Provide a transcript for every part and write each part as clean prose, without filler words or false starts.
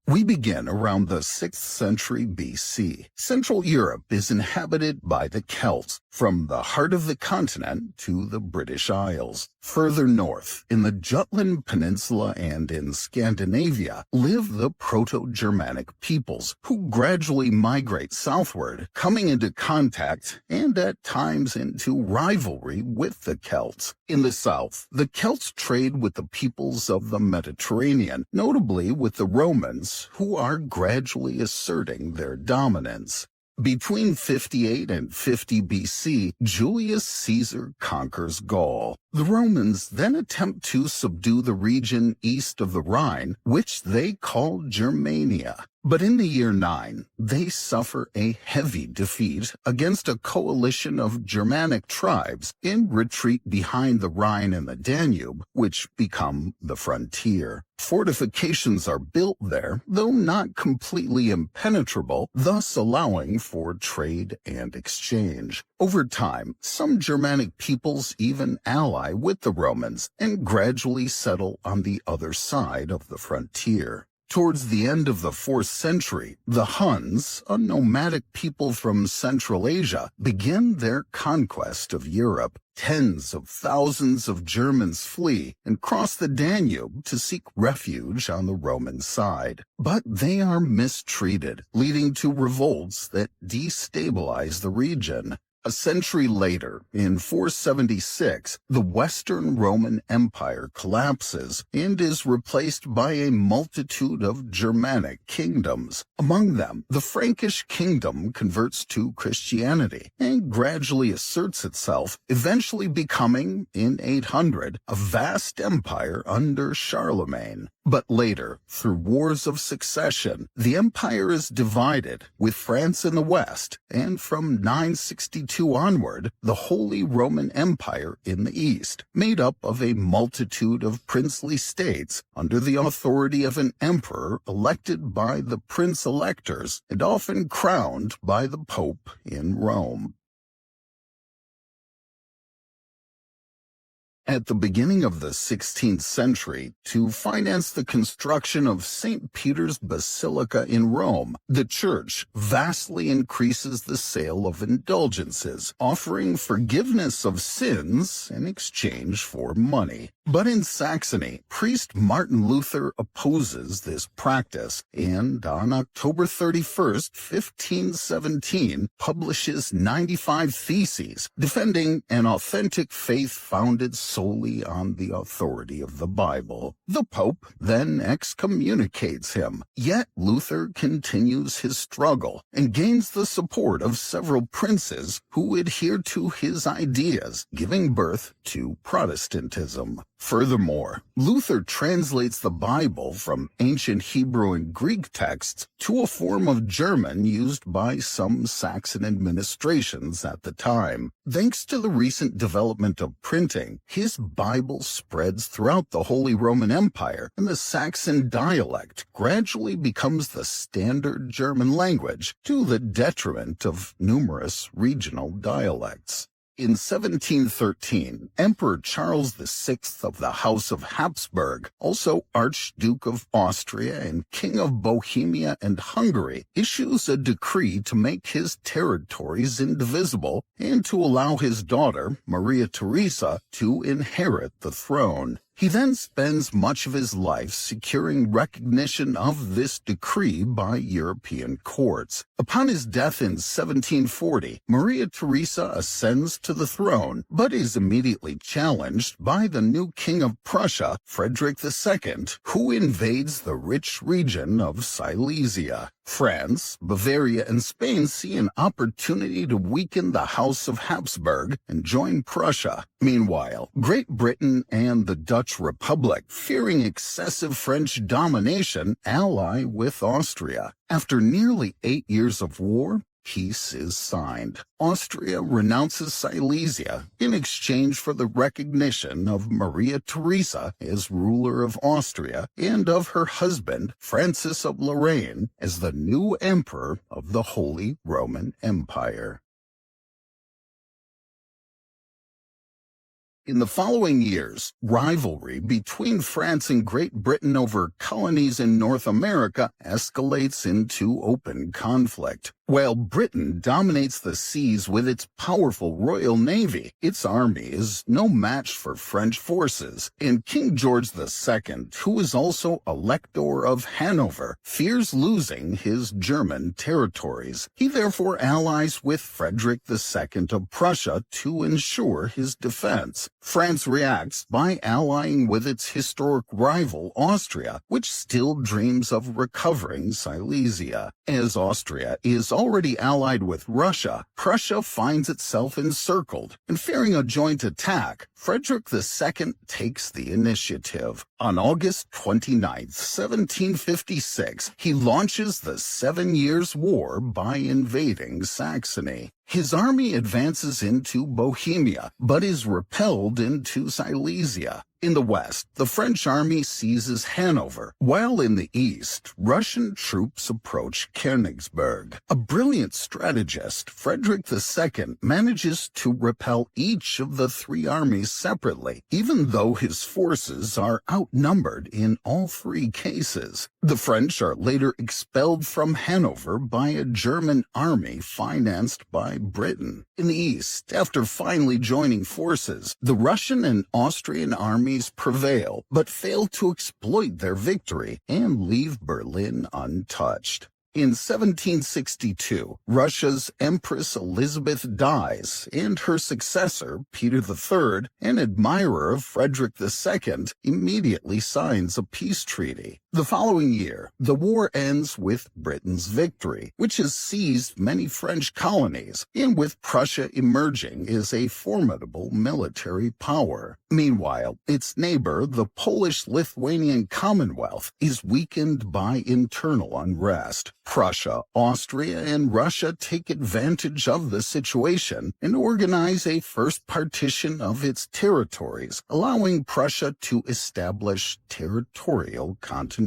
We begin around the 6th century BC. Central Europe is inhabited by the Celts, from the heart of the continent to the British Isles. Further north, in the Jutland Peninsula and in Scandinavia, live the Proto-Germanic peoples, who gradually migrate southward, coming into contact and at times into rivalry with the Celts. In the south, the Celts trade with the peoples of the Mediterranean, notably with the Romans, who are gradually asserting their dominance. Between 58 and 50 BC, Julius Caesar conquers Gaul. The Romans then attempt to subdue the region east of the Rhine, which they call Germania. But in the year 9, they suffer a heavy defeat against a coalition of Germanic tribes in retreat behind the Rhine and the Danube, which become the frontier. Fortifications are built there, though not completely impenetrable, thus allowing for trade and exchange. Over time, some Germanic peoples even ally with the Romans and gradually settle on the other side of the frontier. Towards the end of the 4th century, the Huns, a nomadic people from Central Asia, begin their conquest of Europe. Tens of thousands of Germans flee and cross the Danube to seek refuge on the Roman side. But they are mistreated, leading to revolts that destabilize the region. A century later, in 476, the Western Roman Empire collapses and is replaced by a multitude of Germanic kingdoms. Among them, the Frankish kingdom converts to Christianity and gradually asserts itself, eventually becoming, in 800, a vast empire under Charlemagne. But later, through wars of succession, the empire is divided, with France in the west, and from 962 onward, the Holy Roman Empire in the east, made up of a multitude of princely states under the authority of an emperor elected by the prince-electors and often crowned by the Pope in Rome. At the beginning of the 16th century, to finance the construction of St. Peter's Basilica in Rome, the Church vastly increases the sale of indulgences, offering forgiveness of sins in exchange for money. But in Saxony, priest Martin Luther opposes this practice and, on October 31st, 1517, publishes 95 theses defending an authentic faith founded solely on the authority of the Bible. The Pope then excommunicates him, yet Luther continues his struggle and gains the support of several princes who adhere to his ideas, giving birth to Protestantism. Furthermore, Luther translates the Bible from ancient Hebrew and Greek texts to a form of German used by some Saxon administrations at the time. Thanks to the recent development of printing, his Bible spreads throughout the Holy Roman Empire, and the Saxon dialect gradually becomes the standard German language, to the detriment of numerous regional dialects. In 1713, Emperor Charles VI of the House of Habsburg, also Archduke of Austria and King of Bohemia and Hungary, issues a decree to make his territories indivisible and to allow his daughter, Maria Theresa, to inherit the throne. He then spends much of his life securing recognition of this decree by European courts. Upon his death in 1740, Maria Theresa ascends to the throne, but is immediately challenged by the new King of Prussia, Frederick II, who invades the rich region of Silesia. France, Bavaria, and Spain see an opportunity to weaken the House of Habsburg and join Prussia. Meanwhile, Great Britain and the Dutch Republic, fearing excessive French domination, ally with Austria. After nearly 8 years of war, peace is signed. Austria renounces Silesia in exchange for the recognition of Maria Theresa as ruler of Austria and of her husband, Francis of Lorraine, as the new emperor of the Holy Roman Empire. In the following years, rivalry between France and Great Britain over colonies in North America escalates into open conflict. While Britain dominates the seas with its powerful Royal Navy, its army is no match for French forces, and King George II, who is also Elector of Hanover, fears losing his German territories. He therefore allies with Frederick II of Prussia to ensure his defense. France reacts by allying with its historic rival Austria, which still dreams of recovering Silesia. As Austria is already allied with Russia, Prussia finds itself encircled, and fearing a joint attack, Frederick II takes the initiative. On August 29, 1756, he launches the 7 Years' War by invading Saxony. His army advances into Bohemia, but is repelled into Silesia. In the west, the French army seizes Hanover, while in the east, Russian troops approach Königsberg. A brilliant strategist, Frederick II manages to repel each of the three armies separately, even though his forces are outnumbered in all three cases. The French are later expelled from Hanover by a German army financed by Britain. In the east, after finally joining forces, the Russian and Austrian armies prevail, but fail to exploit their victory and leave Berlin untouched. In 1762, Russia's Empress Elizabeth dies, and her successor, Peter III, an admirer of Frederick II, immediately signs a peace treaty. The following year, the war ends with Britain's victory, which has seized many French colonies, and with Prussia emerging as a formidable military power. Meanwhile, its neighbor, the Polish-Lithuanian Commonwealth, is weakened by internal unrest. Prussia, Austria, and Russia take advantage of the situation and organize a first partition of its territories, allowing Prussia to establish territorial continuity.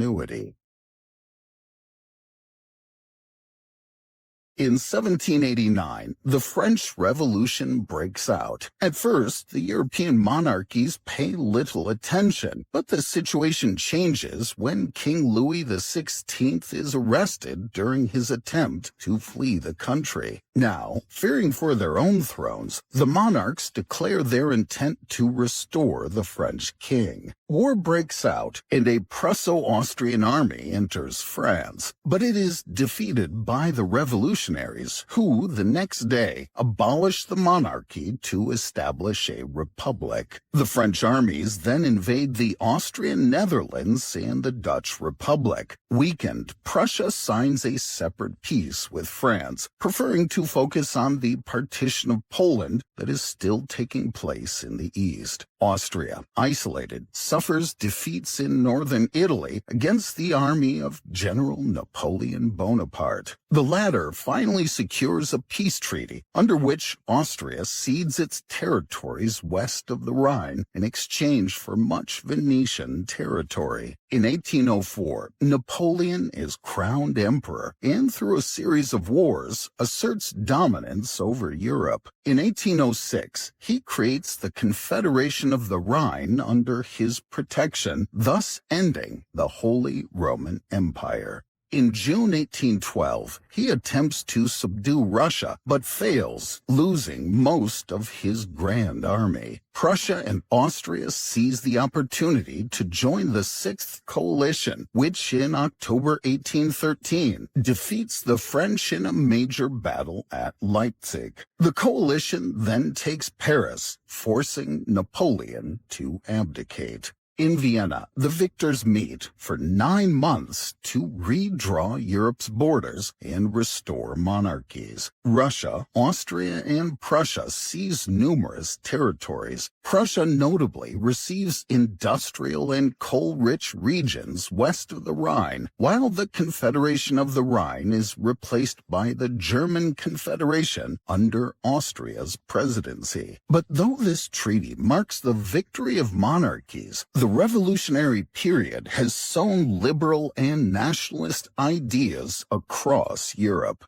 In 1789, the French Revolution breaks out. At first, the European monarchies pay little attention, but the situation changes when King Louis XVI is arrested during his attempt to flee the country. Now, fearing for their own thrones, the monarchs declare their intent to restore the French king. War breaks out, and a Prusso-Austrian army enters France, but it is defeated by the revolutionaries, who, the next day, abolish the monarchy to establish a republic. The French armies then invade the Austrian Netherlands and the Dutch Republic. Weakened, Prussia signs a separate peace with France, preferring to focus on the Partition of Poland that is still taking place in the east. Austria, isolated, suffers defeats in northern Italy against the army of General Napoleon Bonaparte. The latter finally secures a peace treaty under which Austria cedes its territories west of the Rhine in exchange for much Venetian territory. In 1804, Napoleon is crowned emperor and, through a series of wars, asserts dominance over Europe. In 1806, he creates the Confederation of the Rhine under his protection, thus ending the Holy Roman Empire. In June 1812, he attempts to subdue Russia, but fails, losing most of his grand army. Prussia and Austria seize the opportunity to join the Sixth Coalition, which in October 1813 defeats the French in a major battle at Leipzig. The coalition then takes Paris, forcing Napoleon to abdicate. In Vienna, the victors meet for 9 months to redraw Europe's borders and restore monarchies. Russia, Austria, and Prussia seize numerous territories. Prussia notably receives industrial and coal-rich regions west of the Rhine, while the Confederation of the Rhine is replaced by the German Confederation under Austria's presidency. But though this treaty marks the victory of monarchies, the revolutionary period has sown liberal and nationalist ideas across Europe.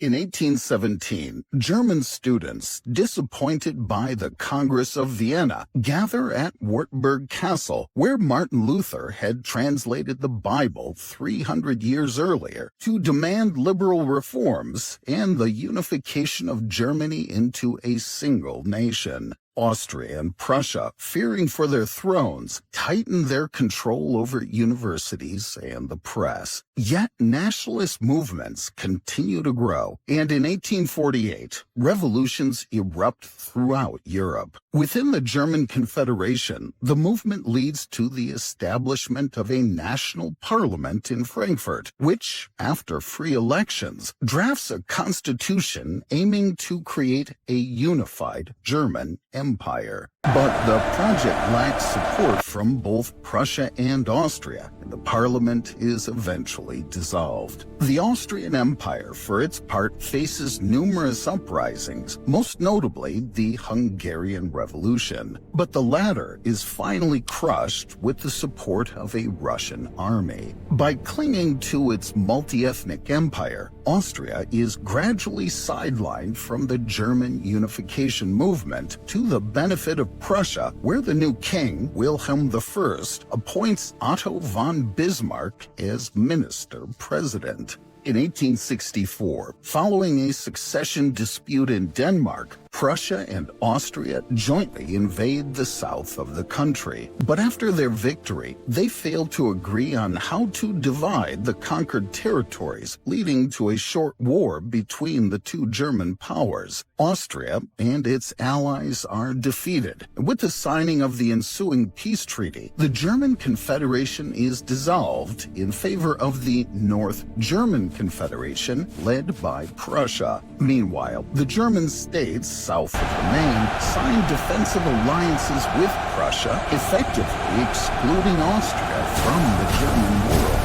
In 1817, German students, disappointed by the Congress of Vienna, gather at Wartburg Castle, where Martin Luther had translated the Bible 300 years earlier, to demand liberal reforms and the unification of Germany into a single nation. Austria and Prussia, fearing for their thrones, tightened their control over universities and the press. Yet nationalist movements continue to grow, and in 1848, revolutions erupt throughout Europe. Within the German Confederation, the movement leads to the establishment of a national parliament in Frankfurt, which, after free elections, drafts a constitution aiming to create a unified German empire. But the project lacks support from both Prussia and Austria, and the parliament is eventually dissolved. The Austrian Empire, for its part, faces numerous uprisings, most notably the Hungarian Revolution. But the latter is finally crushed with the support of a Russian army. By clinging to its multi-ethnic empire, Austria is gradually sidelined from the German unification movement to the benefit of Prussia, where the new king, Wilhelm I, appoints Otto von Bismarck as minister-president. In 1864, following a succession dispute in Denmark, Prussia and Austria jointly invade the south of the country. But after their victory, they failed to agree on how to divide the conquered territories, leading to a short war between the two German powers. Austria and its allies are defeated. With the signing of the ensuing peace treaty, the German Confederation is dissolved in favor of the North German Confederation, led by Prussia. Meanwhile, the German states south of the Main signed defensive alliances with Prussia, effectively excluding Austria from the German world.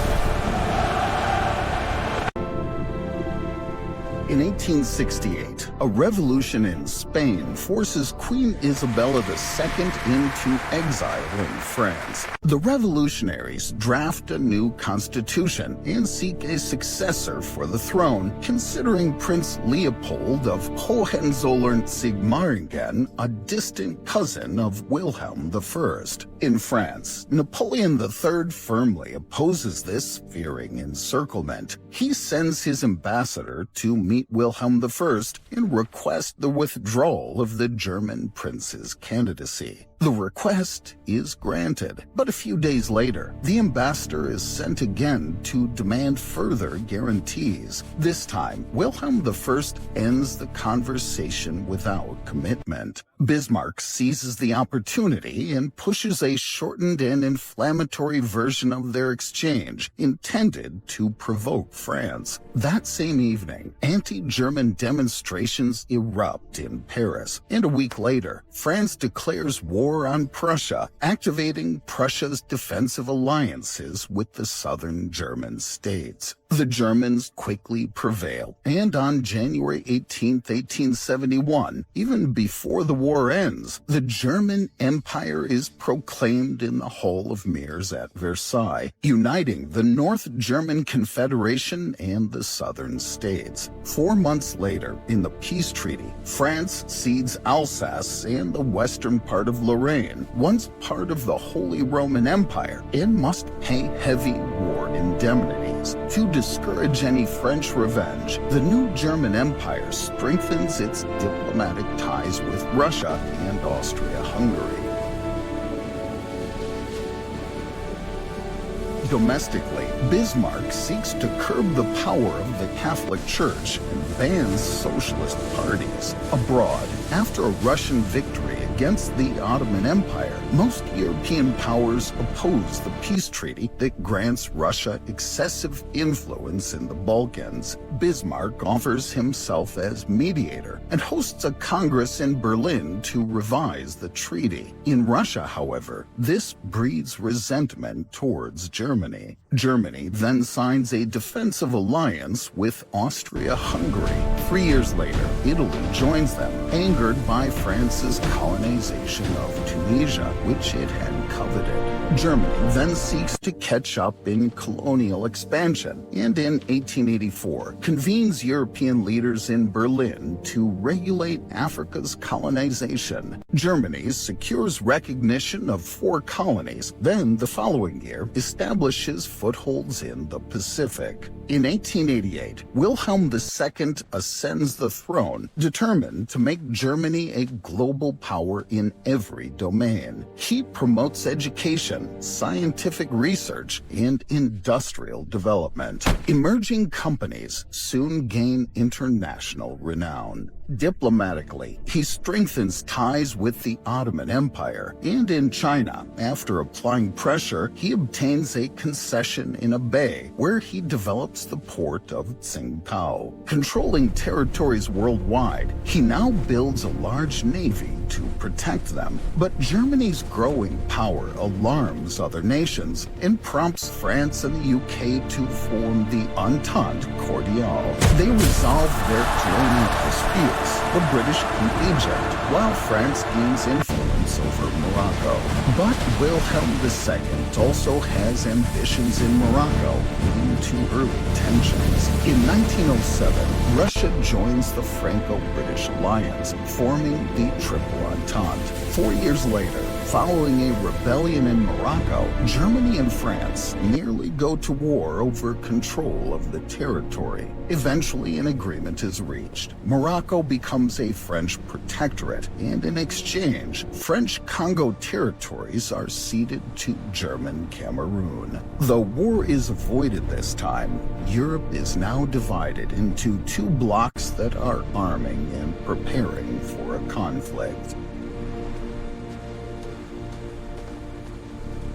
In 1868, a revolution in Spain forces Queen Isabella II into exile in France. The revolutionaries draft a new constitution and seek a successor for the throne, considering Prince Leopold of Hohenzollern-Sigmaringen a distant cousin of Wilhelm I. In France, Napoleon III firmly opposes this, fearing encirclement. He sends his ambassador to meet Wilhelm I and request the withdrawal of the German prince's candidacy. The request is granted, but a few days later, the ambassador is sent again to demand further guarantees. This time, Wilhelm I ends the conversation without commitment. Bismarck seizes the opportunity and pushes a shortened and inflammatory version of their exchange, intended to provoke France. That same evening, anti-German demonstrations erupt in Paris, and a week later, France declares war on Prussia, activating Prussia's defensive alliances with the southern German states. The Germans quickly prevail, and on January 18, 1871, even before the war ends, the German Empire is proclaimed in the Hall of Mirrors at Versailles, uniting the North German Confederation and the southern states. 4 months later, in the peace treaty, France cedes Alsace and the western part of Lorraine, once part of the Holy Roman Empire, and must pay heavy war indemnities. To discourage any French revenge, the new German Empire strengthens its diplomatic ties with Russia and Austria-Hungary. Domestically, Bismarck seeks to curb the power of the Catholic Church and bans socialist parties. Abroad, after a Russian victory against the Ottoman Empire, most European powers oppose the peace treaty that grants Russia excessive influence in the Balkans. Bismarck offers himself as mediator and hosts a congress in Berlin to revise the treaty. In Russia, however, this breeds resentment towards Germany. Germany then signs a defensive alliance with Austria-Hungary, 3 years later, Italy joins them, angered by France's colonization of Tunisia, which it had coveted. Germany then seeks to catch up in colonial expansion, and in 1884 convenes European leaders in Berlin to regulate Africa's colonization. Germany secures recognition of 4 colonies, then the following year establishes footholds in the Pacific. In 1888, Wilhelm II ascends the throne, determined to make Germany a global power in every domain. He promotes education, scientific research, and industrial development. Emerging companies soon gain international renown. Diplomatically, he strengthens ties with the Ottoman Empire, and in China, after applying pressure, he obtains a concession in a bay, where he develops the port of Tsingtao. Controlling territories worldwide, he now builds a large navy to protect them. But Germany's growing power alarms other nations and prompts France and the UK to form the Entente Cordiale. They resolve their colonial disputes. The British keep Egypt, while France gains influence over Morocco. But Wilhelm II also has ambitions in Morocco, leading to early tensions. In 1907, Russia joins the Franco-British alliance, forming the Triple Entente. 4 years later, following a rebellion in Morocco, Germany and France nearly go to war over control of the territory. Eventually, an agreement is reached. Morocco becomes a French protectorate, and in exchange, French Congo territories are ceded to German Cameroon. Though war is avoided this time, Europe is now divided into 2 blocs that are arming and preparing for a conflict.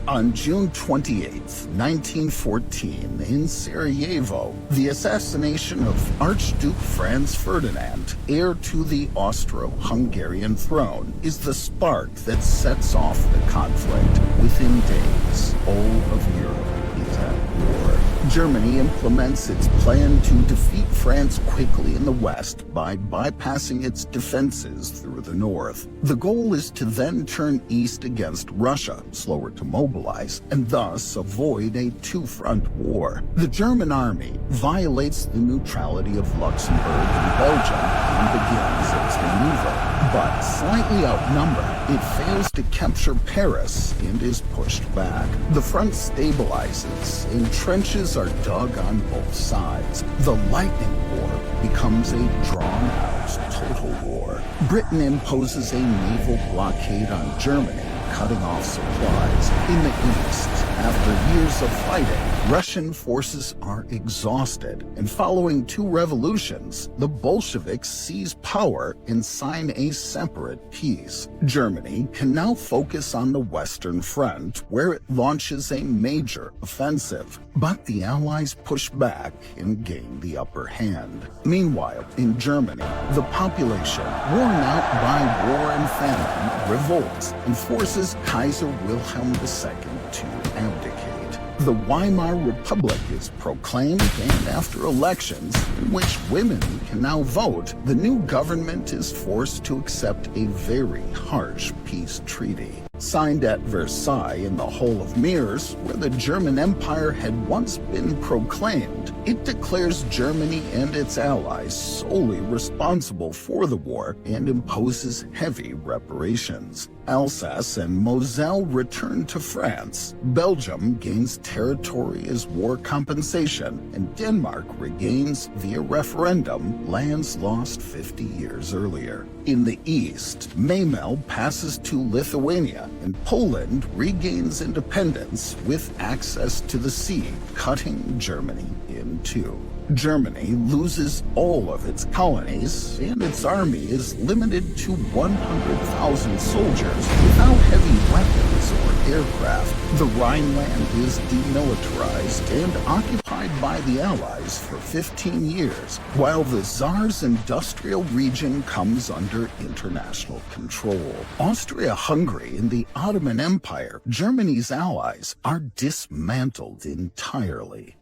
On June 28, 1914, in Sarajevo, the assassination of Archduke Franz Ferdinand, heir to the Austro-Hungarian throne, is the spark that sets off the conflict. Within days, all of Europe is at war. Germany implements its plan to defeat France quickly in the west by bypassing its defenses through the north. The goal is to then turn east against Russia, slower to mobilize, and thus avoid a 2-front war. The German army violates the neutrality of Luxembourg and Belgium and begins its maneuver. But slightly outnumbered, it fails to capture Paris and is pushed back. The front stabilizes, and trenches are dug on both sides. The Lightning War becomes a drawn-out total war. Britain imposes a naval blockade on Germany, cutting off supplies. In the east, after years of fighting, Russian forces are exhausted, and following 2 revolutions, the Bolsheviks seize power and sign a separate peace. Germany can now focus on the Western Front, where it launches a major offensive. But the Allies push back and gain the upper hand. Meanwhile, in Germany, the population, worn out by war and famine, revolts and forces Kaiser Wilhelm II to abdicate. The Weimar Republic is proclaimed, and after elections, in which women can now vote, the new government is forced to accept a very harsh peace treaty. Signed at Versailles in the Hall of Mirrors, where the German Empire had once been proclaimed, it declares Germany and its allies solely responsible for the war and imposes heavy reparations. Alsace and Moselle return to France. Belgium gains territory as war compensation, and Denmark regains, via referendum, lands lost 50 years earlier. In the east, Memel passes to Lithuania, and Poland regains independence with access to the sea, cutting Germany in 2. Germany loses all of its colonies, and its army is limited to 100,000 soldiers without heavy weapons or aircraft. The Rhineland is demilitarized and occupied by the Allies for 15 years, while the Tsar's industrial region comes under international control. Austria-Hungary and the Ottoman Empire, Germany's allies, are dismantled entirely.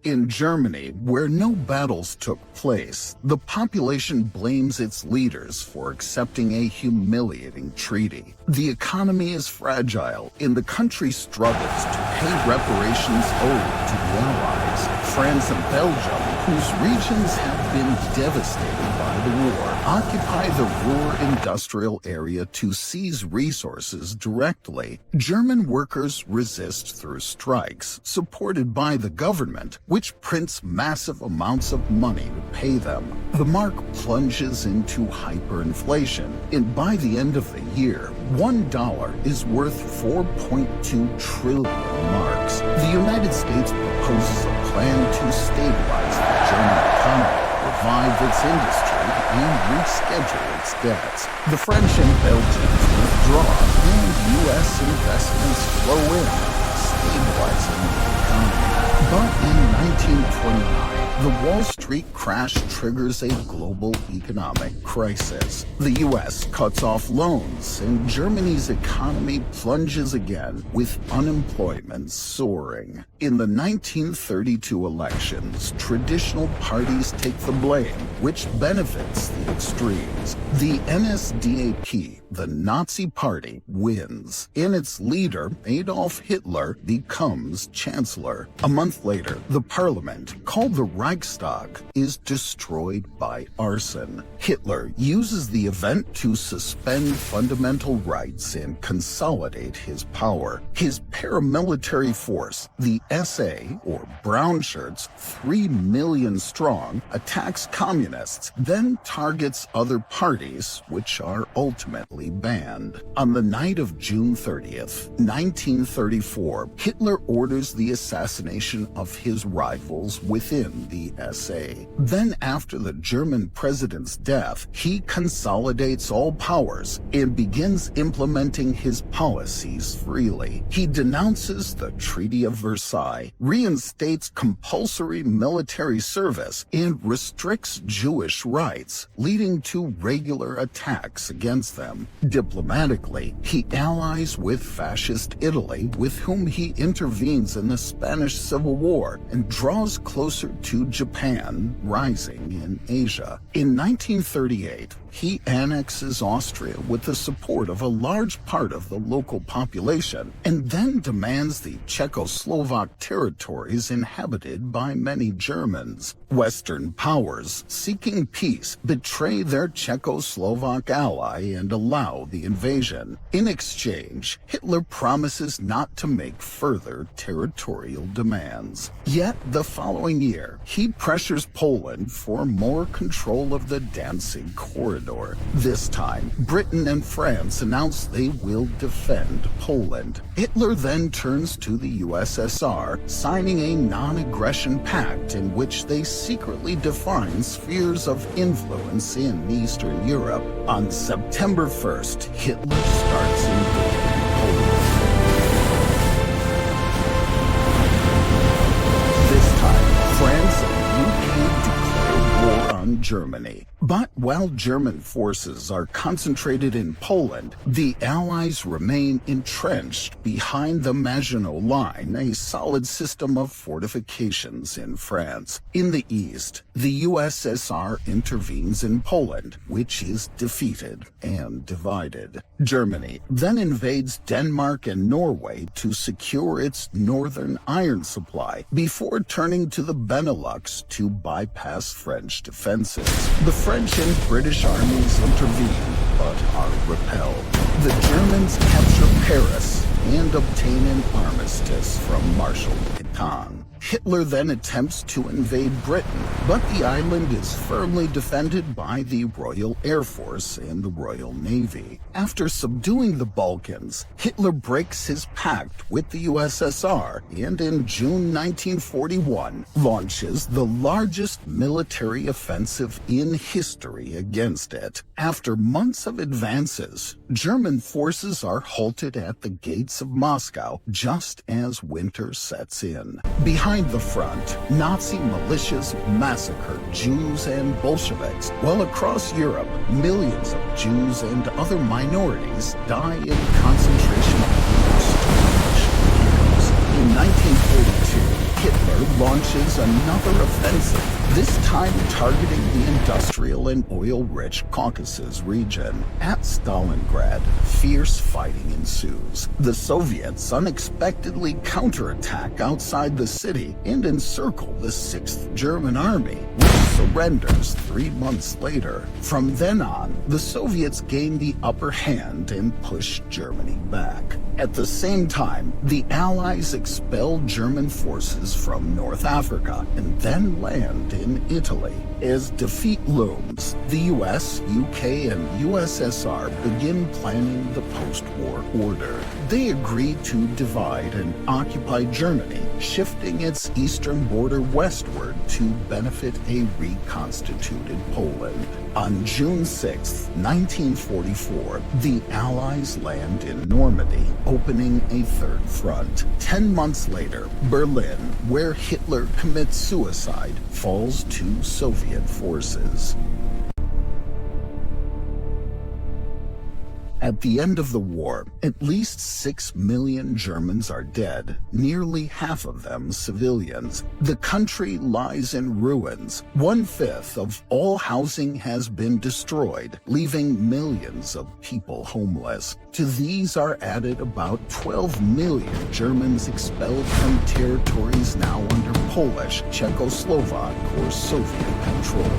In Germany, where no battles took place, the population blames its leaders for accepting a humiliating treaty. The economy is fragile, and the country struggles to pay reparations owed to the Allies. France and Belgium, whose regions have been devastated by the war, occupy the Ruhr industrial area to seize resources directly. German workers resist through strikes, supported by the government, which prints massive amounts of money to pay them. The mark plunges into hyperinflation, and by the end of the year, $1 is worth 4.2 trillion marks. The United States proposes a plan to stabilize the German economy, revive its industry, and reschedule its debts. The French and Belgians withdraw, and U.S. investments flow in, stabilizing the economy. But in 1929, the Wall Street crash triggers a global economic crisis. The U.S. cuts off loans, and Germany's economy plunges again, with unemployment soaring. In the 1932 elections, traditional parties take the blame, which benefits the extremes. The NSDAP, the Nazi Party, wins, and its leader, Adolf Hitler, becomes chancellor. A month later, the parliament, called the Reichstag, is destroyed by arson. Hitler uses the event to suspend fundamental rights and consolidate his power. His paramilitary force, the SA, or Brown Shirts, 3 million strong, attacks communists, then targets other parties, which are ultimately banned. On the night of June 30th, 1934, Hitler orders the assassination of his rivals within the SA. Then, after the German president's death, he consolidates all powers and begins implementing his policies freely. He denounces the Treaty of Versailles, reinstates compulsory military service, and restricts Jewish rights, leading to regular attacks against them. Diplomatically, he allies with fascist Italy, with whom he intervenes in the Spanish Civil War, and draws closer to Japan, rising in Asia. In 1938, he annexes Austria with the support of a large part of the local population, and then demands the Czechoslovak territories inhabited by many Germans. Western powers, seeking peace, betray their Czechoslovak ally and allow the invasion. In exchange, Hitler promises not to make further territorial demands. Yet, the following year, he pressures Poland for more control of the Danzig corridor. This time, Britain and France announce they will defend Poland. Hitler then turns to the USSR, signing a non-aggression pact in which they secretly define spheres of influence in Eastern Europe. On September 1st, Hitler starts invading Poland. This time, France and UK declare war on Germany. But while German forces are concentrated in Poland, the Allies remain entrenched behind the Maginot Line, a solid system of fortifications in France. In the east, the USSR intervenes in Poland, which is defeated and divided. Germany then invades Denmark and Norway to secure its northern iron supply, before turning to the Benelux to bypass French defenses. The French and British armies intervene, but are repelled. The Germans capture Paris and obtain an armistice from Marshal Pétain. Hitler then attempts to invade Britain, but the island is firmly defended by the Royal Air Force and the Royal Navy. After subduing the Balkans, Hitler breaks his pact with the USSR and in June 1941 launches the largest military offensive in history against it. After months of advances, German forces are halted at the gates of Moscow just as winter sets in. Behind the front, Nazi militias massacre Jews and Bolsheviks, while across Europe, millions of Jews and other minorities die in concentration camps. In 1942, Hitler launches another offensive, this time targeting the industrial and oil-rich Caucasus region. At Stalingrad, fierce fighting ensues. The Soviets unexpectedly counterattack outside the city and encircle the 6th German Army, which surrenders 3 months later. From then on, the Soviets gain the upper hand and push Germany back. At the same time, the Allies expel German forces from North Africa and then land in Italy. As defeat looms, the US, UK, and USSR begin planning the post-war order. They agree to divide and occupy Germany, shifting its eastern border westward to benefit a reconstituted Poland. On June 6, 1944, the Allies land in Normandy, opening a third front. 10 months later, Berlin, where Hitler commits suicide, falls to Soviet forces. At the end of the war, at least 6 million Germans are dead, nearly half of them civilians. The country lies in ruins. 1/5 of all housing has been destroyed, leaving millions of people homeless. To these are added about 12 million Germans expelled from territories now under Polish, Czechoslovak, or Soviet control.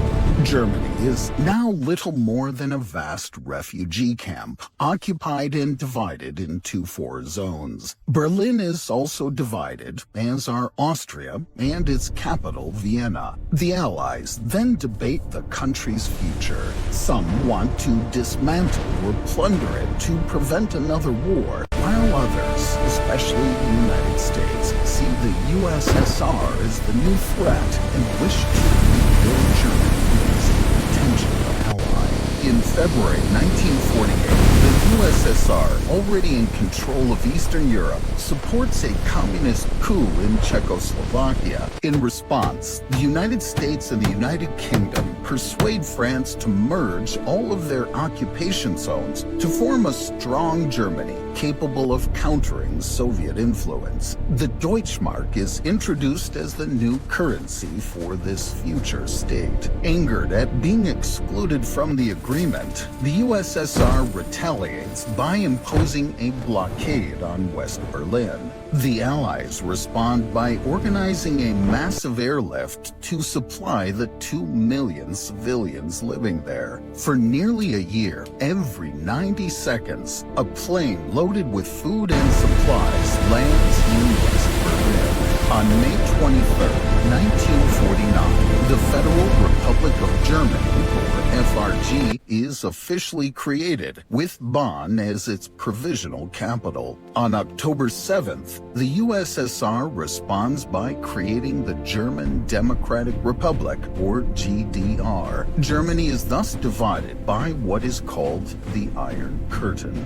Germany is now little more than a vast refugee camp, occupied and divided into 4 zones. Berlin is also divided, as are Austria and its capital, Vienna. The Allies then debate the country's future. Some want to dismantle or plunder it to prevent another war, while others, especially the United States, see the USSR as the new threat and wish to rebuild Germany as a potential ally. In February 1948, the USSR, already in control of Eastern Europe, supports a communist coup in Czechoslovakia. In response, the United States and the United Kingdom persuade France to merge all of their occupation zones to form a strong Germany capable of countering Soviet influence. The Deutschmark is introduced as the new currency for this future state. Angered at being excluded from the agreement, the USSR retaliates by imposing a blockade on West Berlin. The Allies respond by organizing a massive airlift to supply the 2 million civilians living there. For nearly a year, every 90 seconds, a plane loaded with food and supplies lands in West Berlin. On May 23, 1949, the Federal Republic of Germany, or FRG, is officially created, with Bonn as its provisional capital. On October 7th, the USSR responds by creating the German Democratic Republic, or GDR. Germany is thus divided by what is called the Iron Curtain.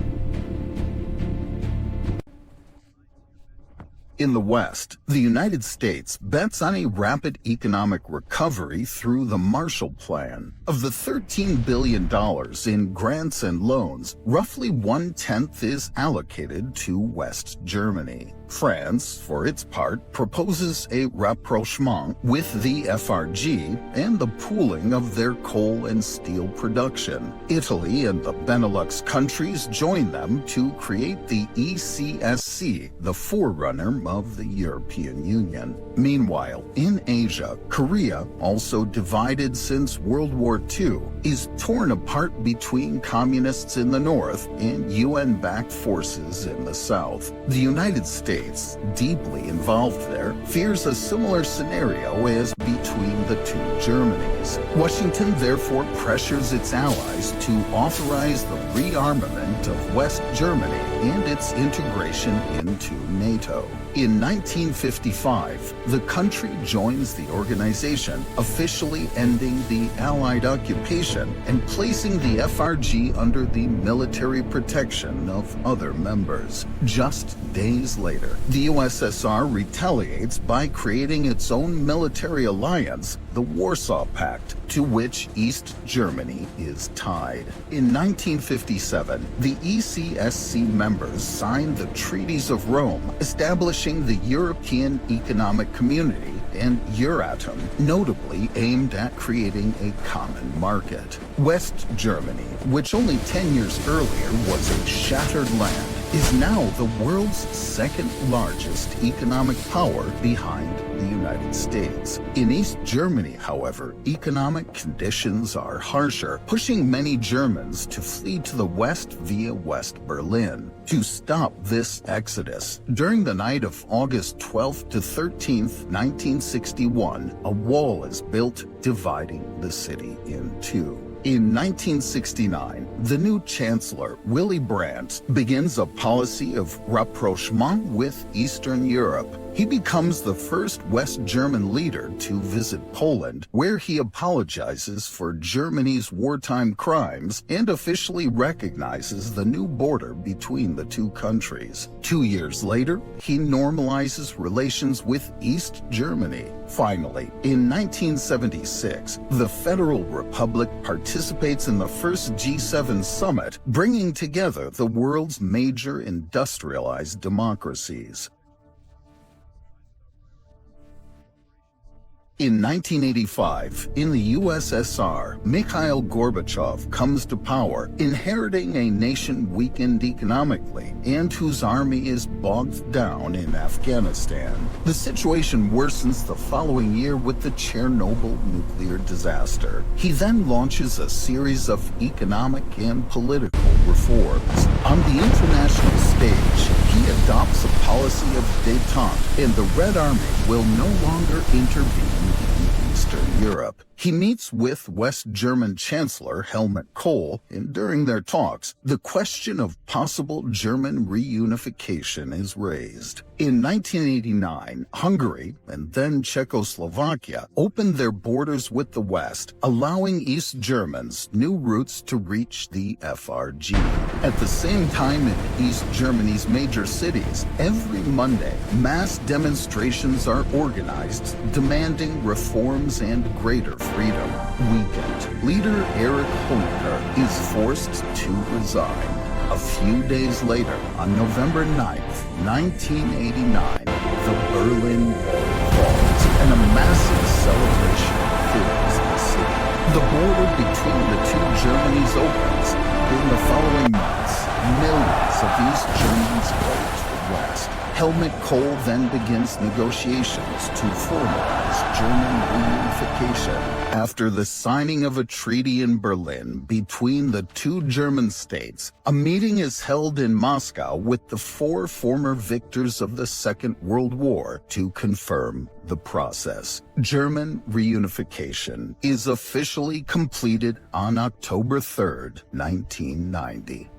In the West, the United States bets on a rapid economic recovery through the Marshall Plan. Of the $13 billion in grants and loans, roughly 1/10 is allocated to West Germany. France, for its part, proposes a rapprochement with the FRG and the pooling of their coal and steel production. Italy and the Benelux countries join them to create the ECSC, the forerunner of the European Union. Meanwhile, in Asia, Korea, also divided since World War II, is torn apart between communists in the north and UN-backed forces in the south. The United States, deeply involved there, fears a similar scenario as between the two Germanys. Washington therefore pressures its allies to authorize the rearmament of West Germany and its integration into NATO. In 1955, the country joins the organization, officially ending the Allied occupation and placing the FRG under the military protection of other members. Just days later, the USSR retaliates by creating its own military alliance, the Warsaw Pact. Pact, to which East Germany is tied. In 1957, the ECSC members signed the Treaties of Rome, establishing the European Economic Community, and Euratom, notably aimed at creating a common market. West Germany, which only 10 years earlier was a shattered land, is now the world's second largest economic power behind the United States. In East Germany, however, economic conditions are harsher, pushing many Germans to flee to the west via West Berlin. To stop this exodus, during the night of August 12th to 13th, 1961, a wall is built dividing the city in two. In 1969, the new Chancellor, Willy Brandt, begins a policy of rapprochement with Eastern Europe. He becomes the first West German leader to visit Poland, where he apologizes for Germany's wartime crimes and officially recognizes the new border between the two countries. 2 years later, he normalizes relations with East Germany. Finally, in 1976, the Federal Republic participates in the first G7 summit, bringing together the world's major industrialized democracies. In 1985, in the USSR, Mikhail Gorbachev comes to power, inheriting a nation weakened economically and whose army is bogged down in Afghanistan. The situation worsens the following year with the Chernobyl nuclear disaster. He then launches a series of economic and political reforms. On the international stage, he adopts a policy of détente, and the Red Army will no longer intervene in Eastern Europe. He meets with West German Chancellor Helmut Kohl, and during their talks, the question of possible German reunification is raised. In 1989, Hungary and then Czechoslovakia opened their borders with the West, allowing East Germans new routes to reach the FRG. At the same time in East Germany's major cities, every Monday, mass demonstrations are organized demanding reforms and greater freedom. Weakened, leader Erich Honecker is forced to resign. A few days later, on November 9th, 1989, the Berlin Wall falls, and a massive celebration fills the city. The border between the two Germanys opens. In the following months, millions of East Germans go to the West. Helmut Kohl then begins negotiations to formalize German reunification. After the signing of a treaty in Berlin between the two German states, a meeting is held in Moscow with the 4 former victors of the Second World War to confirm the process. German reunification is officially completed on October 3rd, 1990.